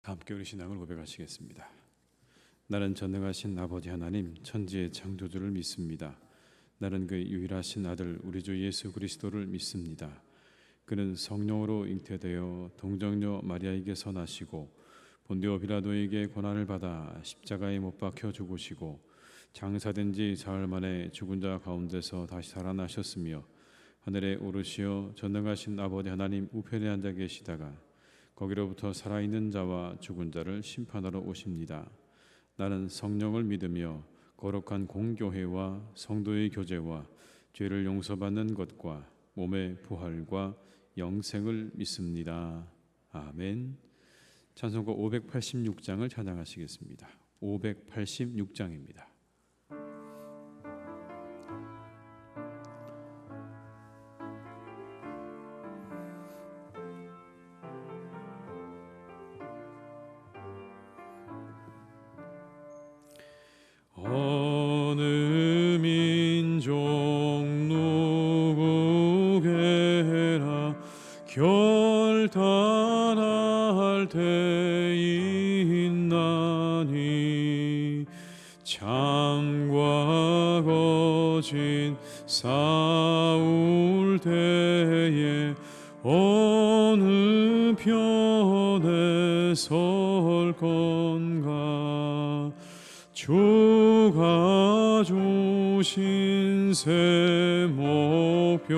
함께 우리 신앙을 고백하시겠습니다. 나는 전능하신 아버지 하나님 천지의 창조주를 믿습니다. 나는 그 유일하신 아들 우리 주 예수 그리스도를 믿습니다. 그는 성령으로 잉태되어 동정녀 마리아에게서 나시고 본디오 빌라도에게 고난을 받아 십자가에 못 박혀 죽으시고 장사된 지 사흘 만에 죽은 자 가운데서 다시 살아나셨으며 하늘에 오르시어 전능하신 아버지 하나님 우편에 앉아 계시다가 거기로부터 살아있는 자와 죽은 자를 심판하러 오십니다. 나는 성령을 믿으며 거룩한 공교회와 성도의 교제와 죄를 용서받는 것과 몸의 부활과 영생을 믿습니다. 아멘. 찬송가 586장을 찬양하시겠습니다. 586장입니다. 어느 민족 누구게나 결단할 때있나니 참과 거짓 싸울 때에 어느 편에 설 건가. 주가 주신 새 목표가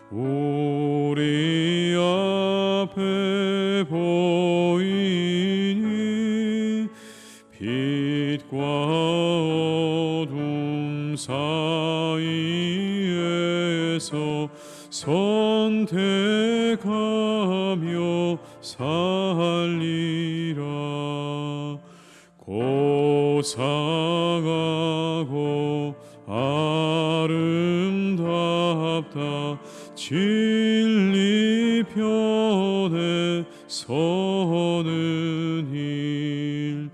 우리 앞에 보이니 빛과 어둠 사이에서 선택하며 살리라. 고상하고 아름답다 진리 편에 서는 일.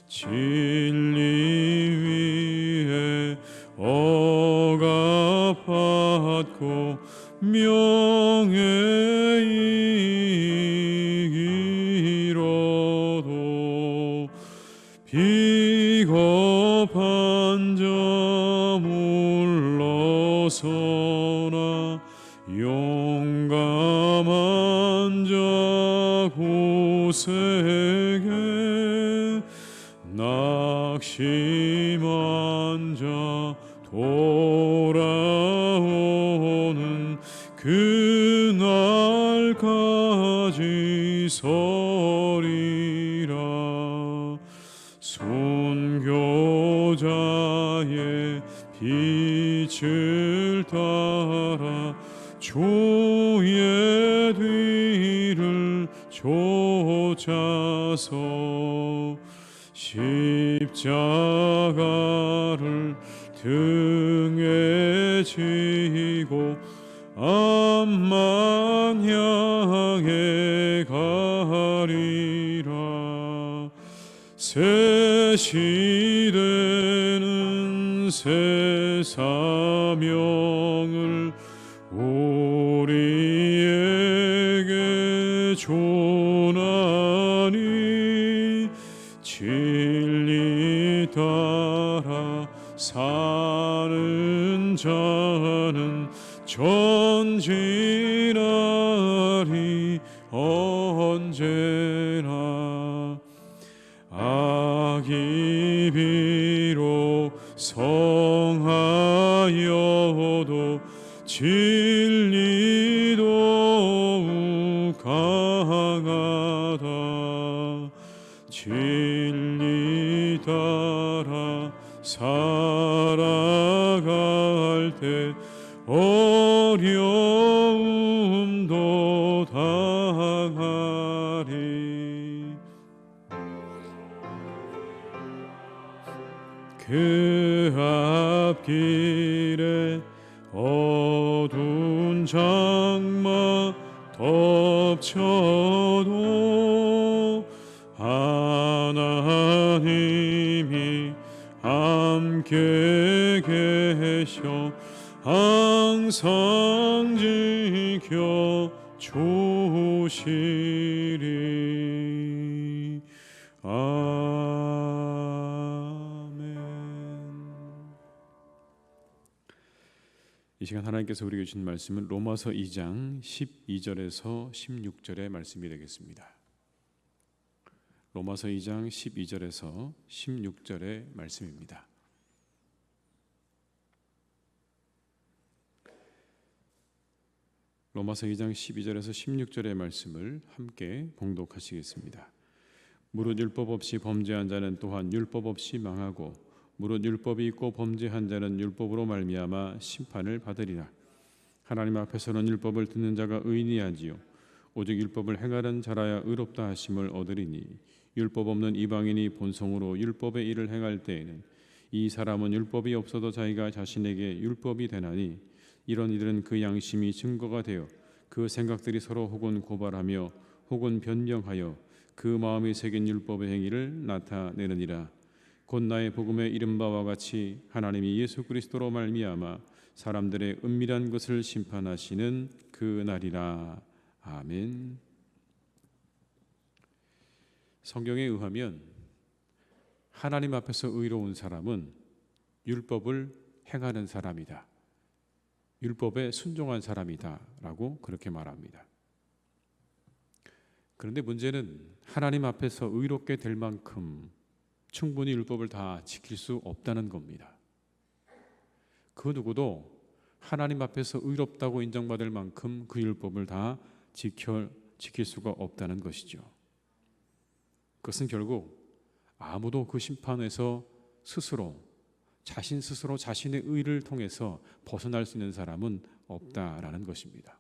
진리 위에 억압받고 명예 이기로도 비겁한 자 물러서나 용감한 자 구세게 낙심한 자 돌아오는 그날까지 서리라. 순교자의 빛을 따라 주의 뒤를 쫓아서 십자가를 등에 지고 암만 향해 가리라. 새 시대는 새 사명을 우리에게 주나니 진리 따라 사는 자는 전진하리 언제나. 악이 비록 성하여도 진리 더욱 강하다. 진리 따라 살아갈 때 어려움도 당하리. 그 앞길에 어두운 장막 덮쳐도 하나님이 함께 계셔 항상 지켜 주시리. 이 시간 하나님께서 우리에게 주신 말씀은 로마서 2장 12절에서 16절의 말씀이 되겠습니다. 로마서 2장 12절에서 16절의 말씀입니다. 로마서 2장 12절에서 16절의 말씀을 함께 봉독하시겠습니다. 무릇 율법 없이 범죄한 자는 또한 율법 없이 망하고 무릇 율법이 있고 범죄한 자는 율법으로 말미암아 심판을 받으리라. 하나님 앞에서는 율법을 듣는 자가 의인이 아니요 오직 율법을 행하는 자라야 의롭다 하심을 얻으리니 율법 없는 이방인이 본성으로 율법의 일을 행할 때에는 이 사람은 율법이 없어도 자기가 자신에게 율법이 되나니 이런 이들은 그 양심이 증거가 되어 그 생각들이 서로 혹은 고발하며 혹은 변명하여 그 마음이 새긴 율법의 행위를 나타내느니라. 곧 나의 복음에 이른 바와 같이 하나님이 예수 그리스도로 말미암아 사람들의 은밀한 것을 심판하시는 그 날이라. 아멘. 성경에 의하면 하나님 앞에서 의로운 사람은 율법을 행하는 사람이다. 율법에 순종한 사람이다 라고 그렇게 말합니다. 그런데 문제는 하나님 앞에서 의롭게 될 만큼 충분히 율법을 다 지킬 수 없다는 겁니다. 그 누구도 하나님 앞에서 의롭다고 인정받을 만큼 그 율법을 다 지킬 수가 없다는 것이죠. 그것은 결국 아무도 그 심판에서 자신 스스로 자신의 의를 통해서 벗어날 수 있는 사람은 없다라는 것입니다.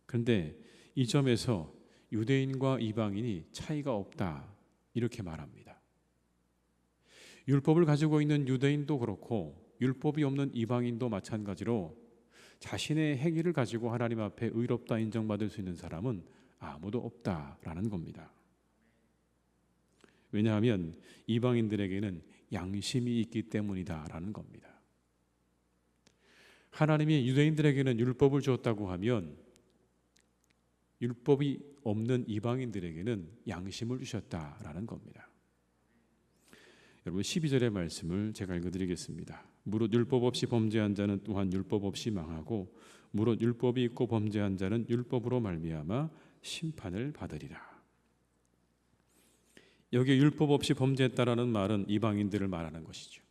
그런데 이 점에서 유대인과 이방인이 차이가 없다 이렇게 말합니다. 율법을 가지고 있는 유대인도 그렇고 율법이 없는 이방인도 마찬가지로 자신의 행위를 가지고 하나님 앞에 의롭다 인정받을 수 있는 사람은 아무도 없다라는 겁니다. 왜냐하면 이방인들에게는 양심이 있기 때문이다라는 겁니다. 하나님이 유대인들에게는 율법을 주었다고 하면 율법이 없는 이방인들에게는 양심을 주셨다라는 겁니다. 여러분 12절의 말씀을 제가 읽어드리겠습니다. 무릇 율법 없이 범죄한 자는 또한 율법 없이 망하고 무릇 율법이 있고 범죄한 자는 율법으로 말미암아 심판을 받으리라. 여기 율법 없이 범죄했다라는 말은 이방인들을 말하는 것이죠.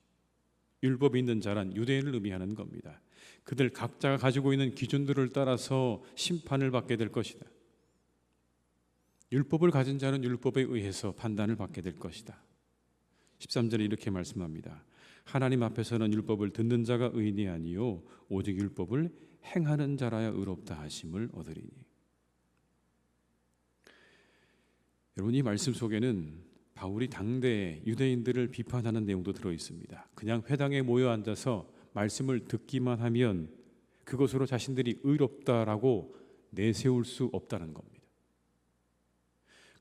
율법이 있는 자란 유대인을 의미하는 겁니다. 그들 각자가 가지고 있는 기준들을 따라서 심판을 받게 될 것이다. 율법을 가진 자는 율법에 의해서 판단을 받게 될 것이다. 13절에 이렇게 말씀합니다. 하나님 앞에서는 율법을 듣는 자가 의인이 아니요 오직 율법을 행하는 자라야 의롭다 하심을 얻으리니. 여러분 이 말씀 속에는 바울이 당대의 유대인들을 비판하는 내용도 들어 있습니다. 그냥 회당에 모여 앉아서 말씀을 듣기만 하면 그것으로 자신들이 의롭다라고 내세울 수 없다는 겁니다.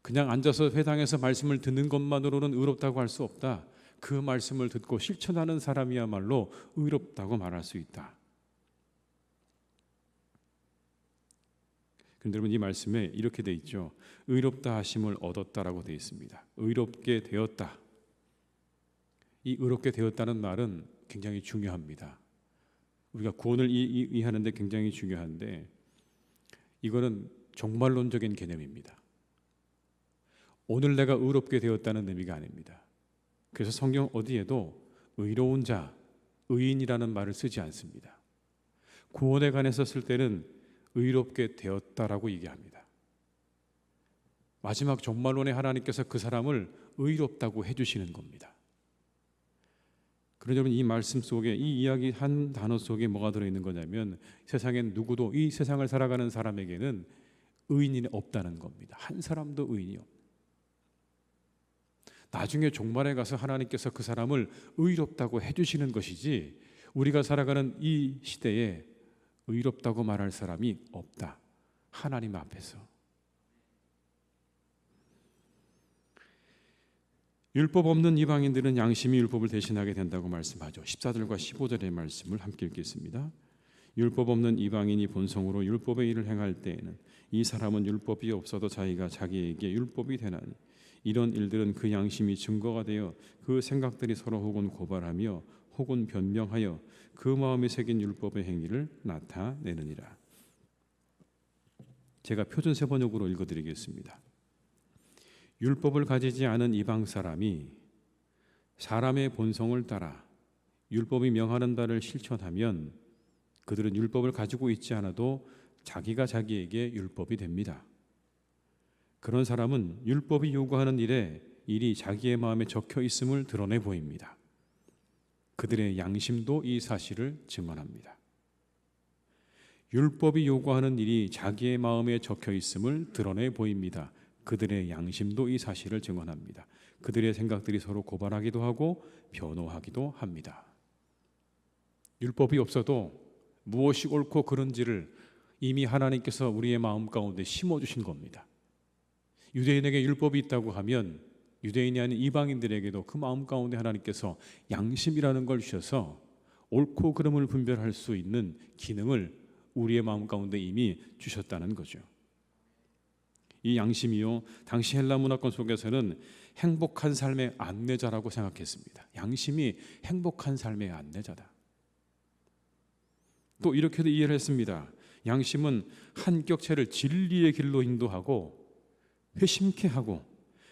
그냥 앉아서 회당에서 말씀을 듣는 것만으로는 의롭다고 할 수 없다. 그 말씀을 듣고 실천하는 사람이야말로 의롭다고 말할 수 있다. 그런데 여러분 이 말씀에 이렇게 돼 있죠. 의롭다 하심을 얻었다라고 돼 있습니다. 의롭게 되었다. 이 의롭게 되었다는 말은 굉장히 중요합니다. 우리가 구원을 이해하는데 굉장히 중요한데 이거는 종말론적인 개념입니다. 오늘 내가 의롭게 되었다는 의미가 아닙니다. 그래서 성경 어디에도 의로운 자, 의인이라는 말을 쓰지 않습니다. 구원에 관해서 쓸 때는 의롭게 되었다라고 얘기합니다. 마지막 종말론에 하나님께서 그 사람을 의롭다고 해주시는 겁니다. 그러니 여러분 이 말씀 속에 이 이야기 한 단어 속에 뭐가 들어있는 거냐면 세상엔 누구도 이 세상을 살아가는 사람에게는 의인이 없다는 겁니다. 한 사람도 의인이 없다. 나중에 종말에 가서 하나님께서 그 사람을 의롭다고 해주시는 것이지 우리가 살아가는 이 시대에 의롭다고 말할 사람이 없다. 하나님 앞에서. 율법 없는 이방인들은 양심이 율법을 대신하게 된다고 말씀하죠. 14절과 15절의 말씀을 함께 읽겠습니다. 율법 없는 이방인이 본성으로 율법의 일을 행할 때에는 이 사람은 율법이 없어도 자기가 자기에게 율법이 되나니 이런 일들은 그 양심이 증거가 되어 그 생각들이 서로 혹은 고발하며 혹은 변명하여 그 마음에 새긴 율법의 행위를 나타내느니라. 제가 표준세 번역으로 읽어드리겠습니다. 율법을 가지지 않은 이방 사람이 사람의 본성을 따라 율법이 명하는 바를 실천하면 그들은 율법을 가지고 있지 않아도 자기가 자기에게 율법이 됩니다. 그런 사람은 율법이 요구하는 일이 자기의 마음에 적혀 있음을 드러내 보입니다. 그들의 양심도 이 사실을 증언합니다. 율법이 요구하는 일이 자기의 마음에 적혀 있음을 드러내 보입니다. 그들의 양심도 이 사실을 증언합니다. 그들의 생각들이 서로 고발하기도 하고 변호하기도 합니다. 율법이 없어도 무엇이 옳고 그른지를 이미 하나님께서 우리의 마음 가운데 심어주신 겁니다. 유대인에게 율법이 있다고 하면 유대인이 아닌 이방인들에게도 그 마음 가운데 하나님께서 양심이라는 걸 주셔서 옳고 그름을 분별할 수 있는 기능을 우리의 마음 가운데 이미 주셨다는 거죠. 이 양심이요, 당시 헬라 문화권 속에서는 행복한 삶의 안내자라고 생각했습니다. 양심이 행복한 삶의 안내자다. 또 이렇게도 이해를 했습니다. 양심은 한 격체를 진리의 길로 인도하고 회심케 하고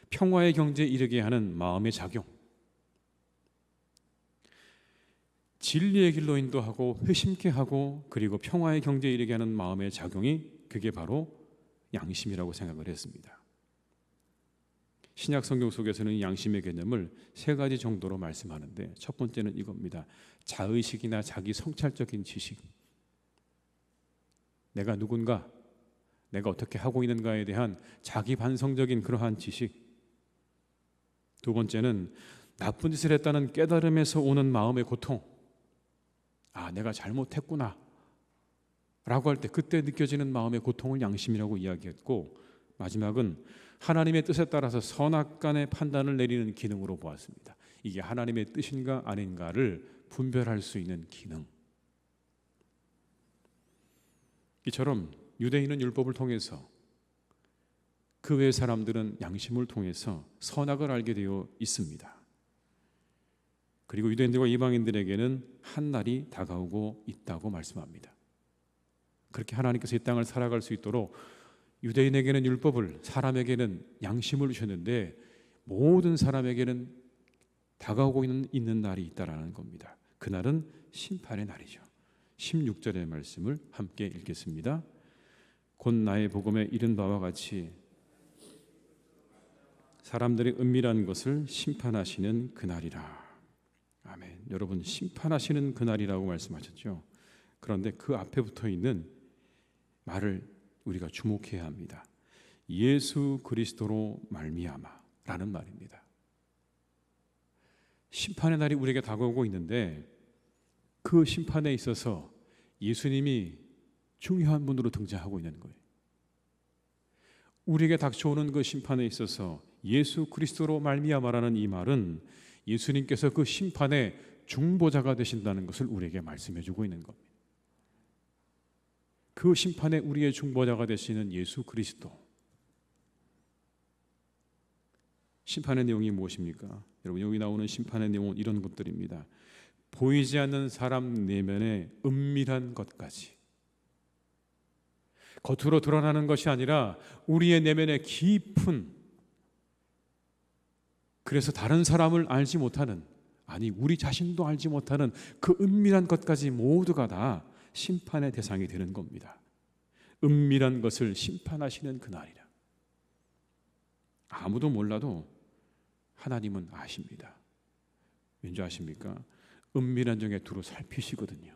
평화의 경지에 이르게 하는 마음의 작용. 진리의 길로 인도하고 회심케 하고 그리고 평화의 경지에 이르게 하는 마음의 작용이 그게 바로 양심이라고 생각을 했습니다. 신약 성경 속에서는 양심의 개념을 세 가지 정도로 말씀하는데 첫 번째는 이겁니다. 자의식이나 자기 성찰적인 지식. 내가 누군가, 내가 어떻게 하고 있는가에 대한 자기 반성적인 그러한 지식. 두 번째는 나쁜 짓을 했다는 깨달음에서 오는 마음의 고통. 아, 내가 잘못했구나 라고 할 때 그때 느껴지는 마음의 고통을 양심이라고 이야기했고, 마지막은 하나님의 뜻에 따라서 선악간의 판단을 내리는 기능으로 보았습니다. 이게 하나님의 뜻인가 아닌가를 분별할 수 있는 기능. 이처럼 유대인은 율법을 통해서, 그 외의 사람들은 양심을 통해서 선악을 알게 되어 있습니다. 그리고 유대인들과 이방인들에게는 한 날이 다가오고 있다고 말씀합니다. 그렇게 하나님께서 이 땅을 살아갈 수 있도록 유대인에게는 율법을, 사람에게는 양심을 주셨는데 모든 사람에게는 다가오고 있는 날이 있다라는 겁니다. 그날은 심판의 날이죠. 16절의 말씀을 함께 읽겠습니다. 곧 나의 복음에 이른 바와 같이 사람들의 은밀한 것을 심판하시는 그날이라. 아멘. 여러분, 심판하시는 그날이라고 말씀하셨죠. 그런데 그 앞에 붙어 있는 말을 우리가 주목해야 합니다. 예수 그리스도로 말미암아라는 말입니다. 심판의 날이 우리에게 다가오고 있는데 그 심판에 있어서 예수님이 중요한 분으로 등장하고 있는 거예요. 우리에게 닥쳐오는 그 심판에 있어서 예수 그리스도로 말미암아라는 이 말은 예수님께서 그 심판의 중보자가 되신다는 것을 우리에게 말씀해 주고 있는 겁니다. 그 심판에 우리의 중보자가 되시는 예수 그리스도. 심판의 내용이 무엇입니까? 여러분, 여기 나오는 심판의 내용은 이런 것들입니다. 보이지 않는 사람 내면의 은밀한 것까지, 겉으로 드러나는 것이 아니라 우리의 내면의 깊은, 그래서 다른 사람을 알지 못하는, 아니 우리 자신도 알지 못하는 그 은밀한 것까지 모두가 다 심판의 대상이 되는 겁니다. 은밀한 것을 심판하시는 그날이라. 아무도 몰라도 하나님은 아십니다. 왠지 아십니까? 은밀한 중에 두루 살피시거든요.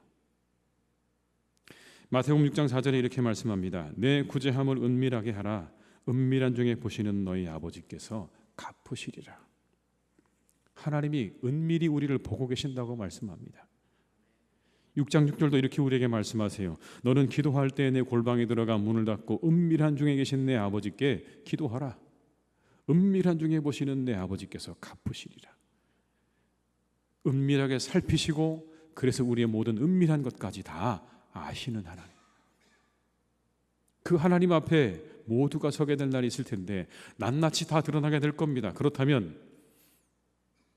마태복음 6장 4절에 이렇게 말씀합니다. 내 구제함을 은밀하게 하라. 은밀한 중에 보시는 너희 아버지께서 갚으시리라. 하나님이 은밀히 우리를 보고 계신다고 말씀합니다. 6장 6절도 이렇게 우리에게 말씀하세요. 너는 기도할 때 내 골방에 들어가 문을 닫고 은밀한 중에 계신 내 아버지께 기도하라. 은밀한 중에 보시는 내 아버지께서 갚으시리라. 은밀하게 살피시고 그래서 우리의 모든 은밀한 것까지 다 아시는 하나님, 그 하나님 앞에 모두가 서게 될 날이 있을 텐데 낱낱이 다 드러나게 될 겁니다. 그렇다면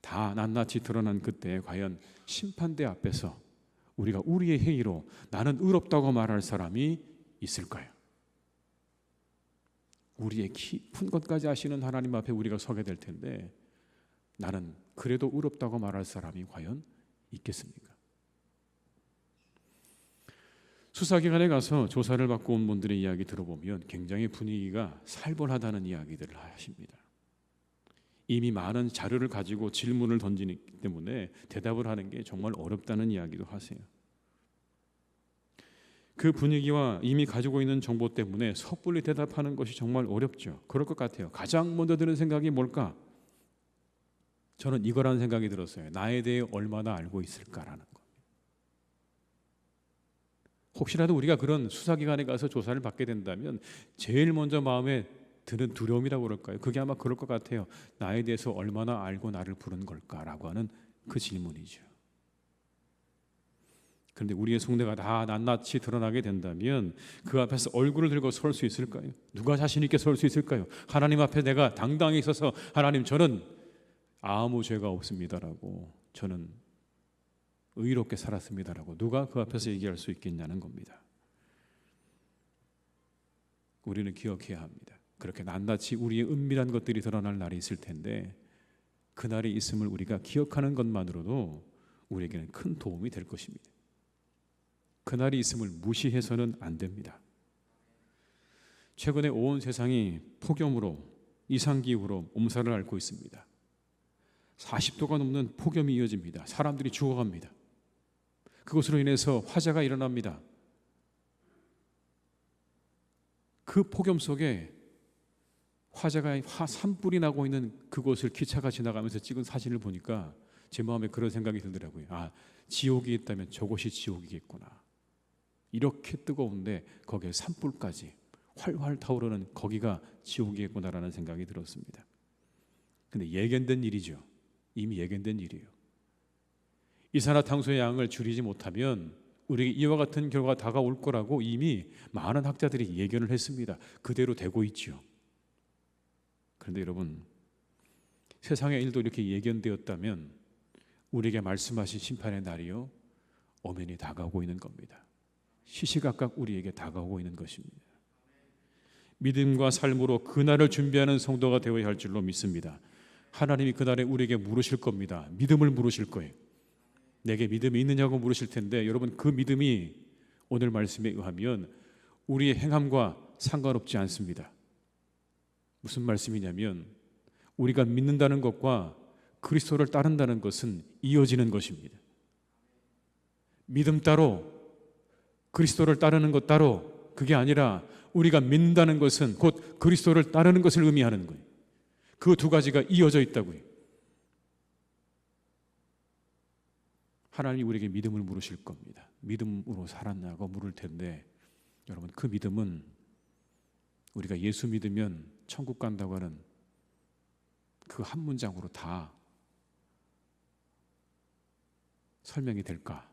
다 낱낱이 드러난 그때 과연 심판대 앞에서 우리가 우리의 행위로 나는 의롭다고 말할 사람이 있을까요? 우리의 깊은 것까지 아시는 하나님 앞에 우리가 서게 될 텐데 나는 그래도 의롭다고 말할 사람이 과연 있겠습니까? 수사기관에 가서 조사를 받고 온 분들의 이야기 들어보면 굉장히 분위기가 살벌하다는 이야기들을 하십니다. 이미 많은 자료를 가지고 질문을 던지기 때문에 대답을 하는 게 정말 어렵다는 이야기도 하세요. 그 분위기와 이미 가지고 있는 정보 때문에 섣불리 대답하는 것이 정말 어렵죠. 그럴 것 같아요. 가장 먼저 드는 생각이 뭘까? 저는 이거라는 생각이 들었어요. 나에 대해 얼마나 알고 있을까라는 거. 혹시라도 우리가 그런 수사기관에 가서 조사를 받게 된다면 제일 먼저 마음에 드는 두려움이라고 그럴까요? 그게 아마 그럴 것 같아요. 나에 대해서 얼마나 알고 나를 부른 걸까라고 하는 그 질문이죠. 그런데 우리의 속내가 다 낱낱이 드러나게 된다면 그 앞에서 얼굴을 들고 설 수 있을까요? 누가 자신 있게 설 수 있을까요? 하나님 앞에 내가 당당히 서서 하나님 저는 아무 죄가 없습니다라고, 저는 의롭게 살았습니다라고 누가 그 앞에서 얘기할 수 있겠냐는 겁니다. 우리는 기억해야 합니다. 그렇게 낱낱이 우리의 은밀한 것들이 드러날 날이 있을 텐데 그 날이 있음을 우리가 기억하는 것만으로도 우리에게는 큰 도움이 될 것입니다. 그날이 있음을 무시해서는 안 됩니다. 최근에 온 세상이 폭염으로, 이상기후로 몸살을 앓고 있습니다. 40도가 넘는 폭염이 이어집니다. 사람들이 죽어갑니다. 그것으로 인해서 화재가 일어납니다. 그 폭염 속에 화재가 산불이 나고 있는 그곳을 기차가 지나가면서 찍은 사진을 보니까 제 마음에 그런 생각이 들더라고요. 아, 지옥이 있다면 저곳이 지옥이겠구나. 이렇게 뜨거운데 거기에 산불까지 활활 타오르는 거기가 지옥이겠구나라는 생각이 들었습니다. 근데 예견된 일이죠. 이미 예견된 일이에요. 이산화탄소의 양을 줄이지 못하면 우리에게 이와 같은 결과가 다가올 거라고 이미 많은 학자들이 예견을 했습니다. 그대로 되고 있죠. 그런데 여러분, 세상의 일도 이렇게 예견되었다면 우리에게 말씀하신 심판의 날이요 엄연히 다가오고 있는 겁니다. 시시각각 우리에게 다가오고 있는 것입니다. 믿음과 삶으로 그날을 준비하는 성도가 되어야 할 줄로 믿습니다. 하나님이 그날에 우리에게 물으실 겁니다. 믿음을 물으실 거예요. 내게 믿음이 있느냐고 물으실 텐데 여러분, 그 믿음이 오늘 말씀에 의하면 우리의 행함과 상관없지 않습니다. 무슨 말씀이냐면 우리가 믿는다는 것과 그리스도를 따른다는 것은 이어지는 것입니다. 믿음 따로 그리스도를 따르는 것 따로, 그게 아니라 우리가 믿는다는 것은 곧 그리스도를 따르는 것을 의미하는 거예요. 그 두 가지가 이어져 있다고요. 하나님이 우리에게 믿음을 물으실 겁니다. 믿음으로 살았냐고 물을 텐데 여러분, 그 믿음은 우리가 예수 믿으면 천국 간다고 하는 그 한 문장으로 다 설명이 될까?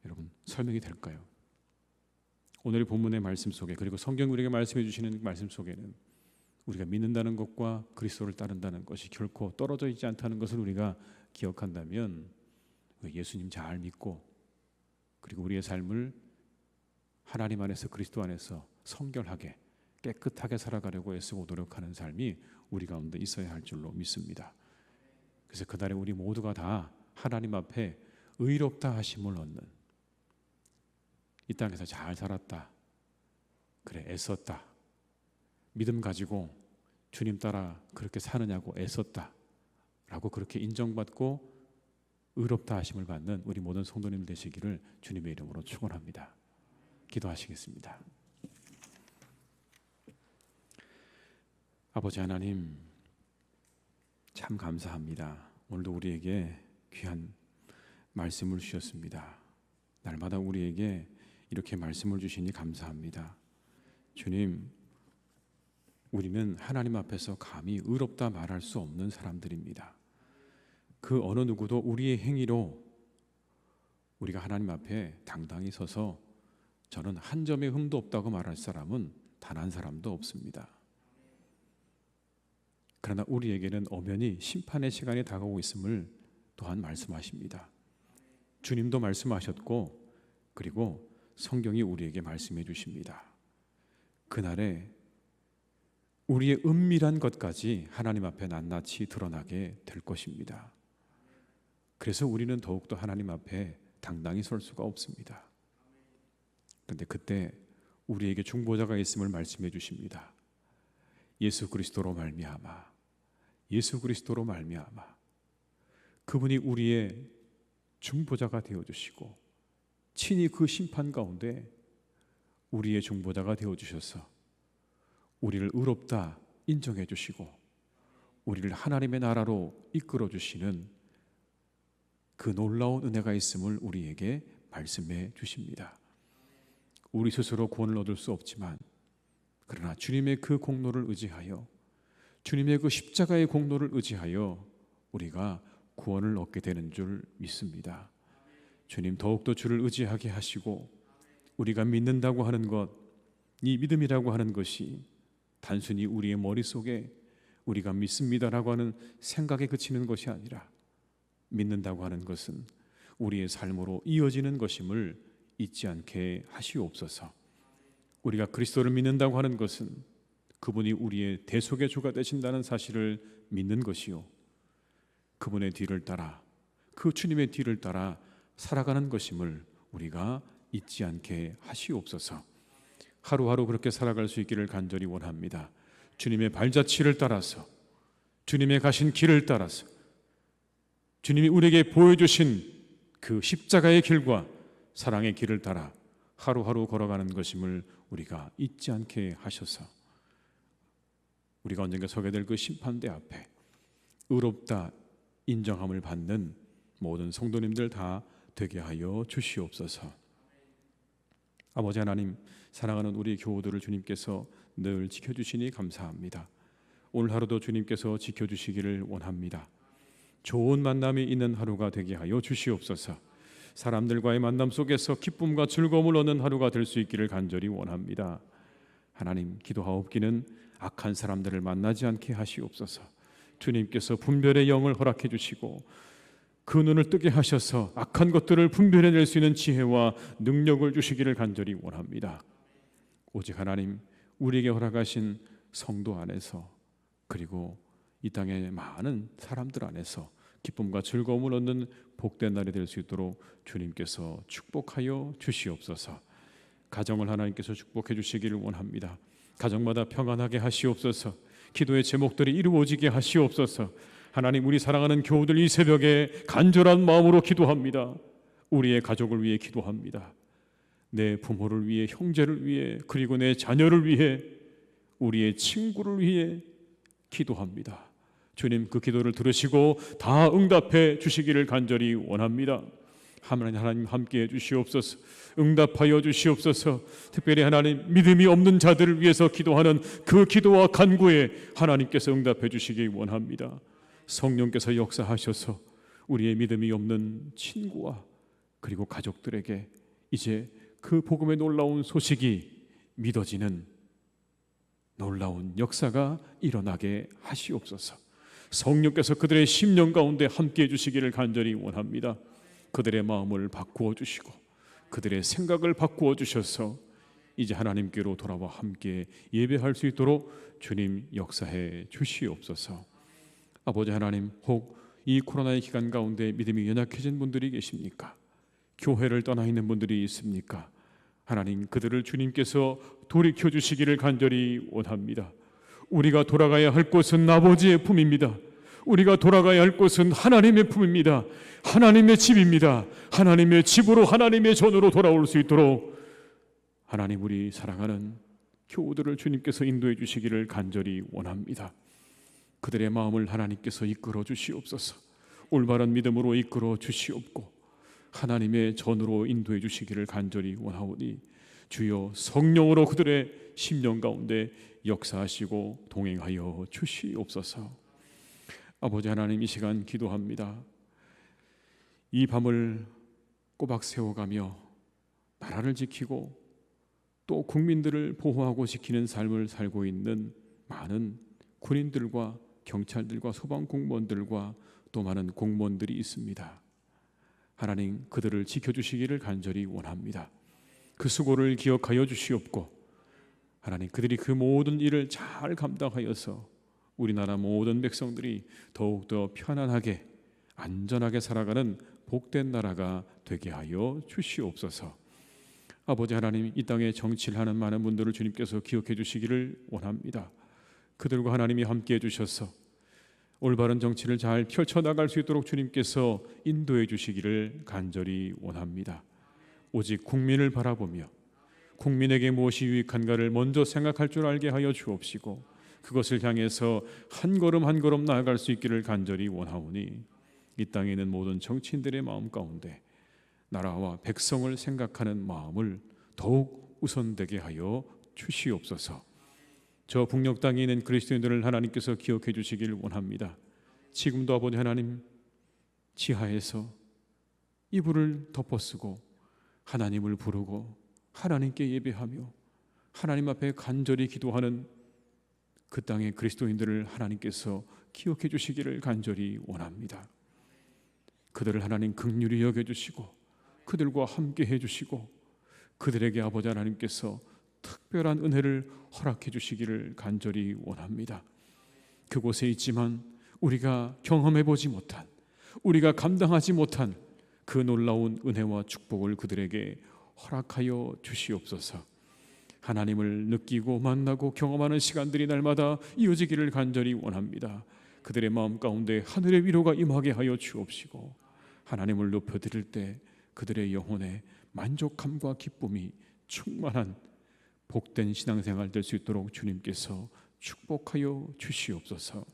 여러분, 설명이 될까요? 오늘의 본문의 말씀 속에, 그리고 성경 우리에게 말씀해 주시는 말씀 속에는 우리가 믿는다는 것과 그리스도를 따른다는 것이 결코 떨어져 있지 않다는 것을 우리가 기억한다면 예수님 잘 믿고 그리고 우리의 삶을 하나님 안에서 그리스도 안에서 성결하게 깨끗하게 살아가려고 애쓰고 노력하는 삶이 우리 가운데 있어야 할 줄로 믿습니다. 그래서 그날에 우리 모두가 다 하나님 앞에 의롭다 하심을 얻는, 이 땅에서 잘 살았다, 그래 애썼다, 믿음 가지고 주님 따라 그렇게 사느냐고 애썼다 라고 그렇게 인정받고 의롭다 하심을 받는 우리 모든 성도님 되시기를 주님의 이름으로 축원합니다. 기도하시겠습니다. 아버지 하나님, 참 감사합니다. 오늘도 우리에게 귀한 말씀을 주셨습니다. 날마다 우리에게 이렇게 말씀을 주시니 감사합니다. 주님, 우리는 하나님 앞에서 감히 의롭다 말할 수 없는 사람들입니다. 그 어느 누구도 우리의 행위로 우리가 하나님 앞에 당당히 서서 저는 한 점의 흠도 없다고 말할 사람은 단 한 사람도 없습니다. 그러나 우리에게는 엄연히 심판의 시간이 다가오고 있음을 또한 말씀하십니다. 주님도 말씀하셨고, 그리고 성경이 우리에게 말씀해 주십니다. 그날에 우리의 은밀한 것까지 하나님 앞에 낱낱이 드러나게 될 것입니다. 그래서 우리는 더욱더 하나님 앞에 당당히 설 수가 없습니다. 그런데 그때 우리에게 중보자가 있음을 말씀해 주십니다. 예수 그리스도로 말미암아, 예수 그리스도로 말미암아 그분이 우리의 중보자가 되어주시고 친히 그 심판 가운데 우리의 중보자가 되어주셔서 우리를 의롭다 인정해 주시고 우리를 하나님의 나라로 이끌어 주시는 그 놀라운 은혜가 있음을 우리에게 말씀해 주십니다. 우리 스스로 구원을 얻을 수 없지만 그러나 주님의 그 공로를 의지하여, 주님의 그 십자가의 공로를 의지하여 우리가 구원을 얻게 되는 줄 믿습니다. 주님 더욱더 주를 의지하게 하시고 우리가 믿는다고 하는 것, 이 믿음이라고 하는 것이 단순히 우리의 머릿속에 우리가 믿습니다라고 하는 생각에 그치는 것이 아니라 믿는다고 하는 것은 우리의 삶으로 이어지는 것임을 잊지 않게 하시옵소서. 우리가 그리스도를 믿는다고 하는 것은 그분이 우리의 대속의 주가 되신다는 사실을 믿는 것이요, 그분의 뒤를 따라, 그 주님의 뒤를 따라 살아가는 것임을 우리가 잊지 않게 하시옵소서. 하루하루 그렇게 살아갈 수 있기를 간절히 원합니다. 주님의 발자취를 따라서, 주님의 가신 길을 따라서, 주님이 우리에게 보여주신 그 십자가의 길과 사랑의 길을 따라 하루하루 걸어가는 것임을 우리가 잊지 않게 하셔서 우리가 언젠가 서게 될 그 심판대 앞에 의롭다 인정함을 받는 모든 성도님들 다 되게 하여 주시옵소서. 아버지 하나님, 사랑하는 우리 교우들을 주님께서 늘 지켜주시니 감사합니다. 오늘 하루도 주님께서 지켜주시기를 원합니다. 좋은 만남이 있는 하루가 되게 하여 주시옵소서. 사람들과의 만남 속에서 기쁨과 즐거움을 얻는 하루가 될 수 있기를 간절히 원합니다. 하나님, 기도하옵기는 악한 사람들을 만나지 않게 하시옵소서. 주님께서 분별의 영을 허락해 주시고 그 눈을 뜨게 하셔서 악한 것들을 분별해낼 수 있는 지혜와 능력을 주시기를 간절히 원합니다. 오직 하나님, 우리에게 허락하신 성도 안에서, 그리고 이 땅의 많은 사람들 안에서 기쁨과 즐거움을 얻는 복된 날이 될 수 있도록 주님께서 축복하여 주시옵소서. 가정을 하나님께서 축복해 주시기를 원합니다. 가정마다 평안하게 하시옵소서. 기도의 제목들이 이루어지게 하시옵소서. 하나님, 우리 사랑하는 교우들 이 새벽에 간절한 마음으로 기도합니다. 우리의 가족을 위해 기도합니다. 내 부모를 위해, 형제를 위해, 그리고 내 자녀를 위해, 우리의 친구를 위해 기도합니다. 주님, 그 기도를 들으시고 다 응답해 주시기를 간절히 원합니다. 하나님 함께해 주시옵소서. 응답하여 주시옵소서. 특별히 하나님, 믿음이 없는 자들을 위해서 기도하는 그 기도와 간구에 하나님께서 응답해 주시기 원합니다. 성령께서 역사하셔서 우리의 믿음이 없는 친구와 그리고 가족들에게 이제 그 복음의 놀라운 소식이 믿어지는 놀라운 역사가 일어나게 하시옵소서. 성령께서 그들의 심령 가운데 함께해 주시기를 간절히 원합니다. 그들의 마음을 바꾸어 주시고 그들의 생각을 바꾸어 주셔서 이제 하나님께로 돌아와 함께 예배할 수 있도록 주님 역사해 주시옵소서. 아버지 하나님, 혹 이 코로나의 기간 가운데 믿음이 연약해진 분들이 계십니까? 교회를 떠나 있는 분들이 있습니까? 하나님, 그들을 주님께서 돌이켜 주시기를 간절히 원합니다. 우리가 돌아가야 할 곳은 아버지의 품입니다. 우리가 돌아가야 할 곳은 하나님의 품입니다. 하나님의 집입니다. 하나님의 집으로, 하나님의 전으로 돌아올 수 있도록 하나님, 우리 사랑하는 교우들을 주님께서 인도해 주시기를 간절히 원합니다. 그들의 마음을 하나님께서 이끌어 주시옵소서. 올바른 믿음으로 이끌어 주시옵고 하나님의 전으로 인도해 주시기를 간절히 원하오니 주여, 성령으로 그들의 심령 가운데 역사하시고 동행하여 주시옵소서. 아버지 하나님, 이 시간 기도합니다. 이 밤을 꼬박 세워가며 나라를 지키고 또 국민들을 보호하고 지키는 삶을 살고 있는 많은 군인들과 경찰들과 소방공무원들과 또 많은 공무원들이 있습니다. 하나님, 그들을 지켜주시기를 간절히 원합니다. 그 수고를 기억하여 주시옵고 하나님, 그들이 그 모든 일을 잘 감당하여서 우리나라 모든 백성들이 더욱더 편안하게 안전하게 살아가는 복된 나라가 되게 하여 주시옵소서. 아버지 하나님, 이 땅에 정치를 하는 많은 분들을 주님께서 기억해 주시기를 원합니다. 그들과 하나님이 함께 해주셔서 올바른 정치를 잘 펼쳐나갈 수 있도록 주님께서 인도해 주시기를 간절히 원합니다. 오직 국민을 바라보며 국민에게 무엇이 유익한가를 먼저 생각할 줄 알게 하여 주옵시고 그것을 향해서 한 걸음 한 걸음 나아갈 수 있기를 간절히 원하오니 이 땅에 있는 모든 정치인들의 마음 가운데 나라와 백성을 생각하는 마음을 더욱 우선되게 하여 주시옵소서. 저 북녘 땅에 있는 그리스도인들을 하나님께서 기억해 주시길 원합니다. 지금도 아버지 하나님, 지하에서 이불을 덮어쓰고 하나님을 부르고 하나님께 예배하며 하나님 앞에 간절히 기도하는 그 땅의 그리스도인들을 하나님께서 기억해 주시기를 간절히 원합니다. 그들을 하나님 긍휼히 여겨주시고 그들과 함께 해주시고 그들에게 아버지 하나님께서 특별한 은혜를 허락해 주시기를 간절히 원합니다. 그곳에 있지만 우리가 경험해 보지 못한, 우리가 감당하지 못한 그 놀라운 은혜와 축복을 그들에게 허락하여 주시옵소서. 하나님을 느끼고 만나고 경험하는 시간들이 날마다 이어지기를 간절히 원합니다. 그들의 마음 가운데 하늘의 위로가 임하게 하여 주옵시고 하나님을 높여드릴 때 그들의 영혼에 만족함과 기쁨이 충만한 복된 신앙생활 될 수 있도록 주님께서 축복하여 주시옵소서.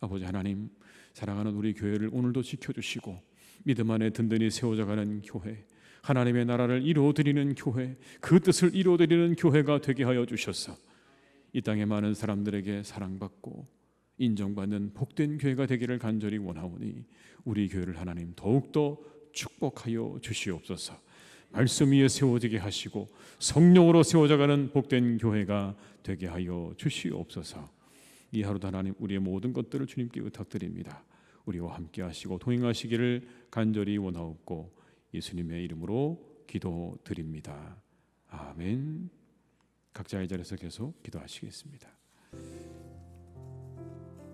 아버지 하나님, 사랑하는 우리 교회를 오늘도 지켜주시고 믿음 안에 든든히 세워져가는 교회, 하나님의 나라를 이루어드리는 교회, 그 뜻을 이루어드리는 교회가 되게 하여 주셔서 이 땅의 많은 사람들에게 사랑받고 인정받는 복된 교회가 되기를 간절히 원하오니 우리 교회를 하나님 더욱더 축복하여 주시옵소서. 말씀 위에 세워지게 하시고 성령으로 세워져가는 복된 교회가 되게 하여 주시옵소서. 이 하루도 하나님 우리의 모든 것들을 주님께 의탁드립니다. 우리와 함께 하시고 동행하시기를 간절히 원하옵고 예수님의 이름으로 기도드립니다. 아멘. 각자의 자리에서 계속 기도하시겠습니다.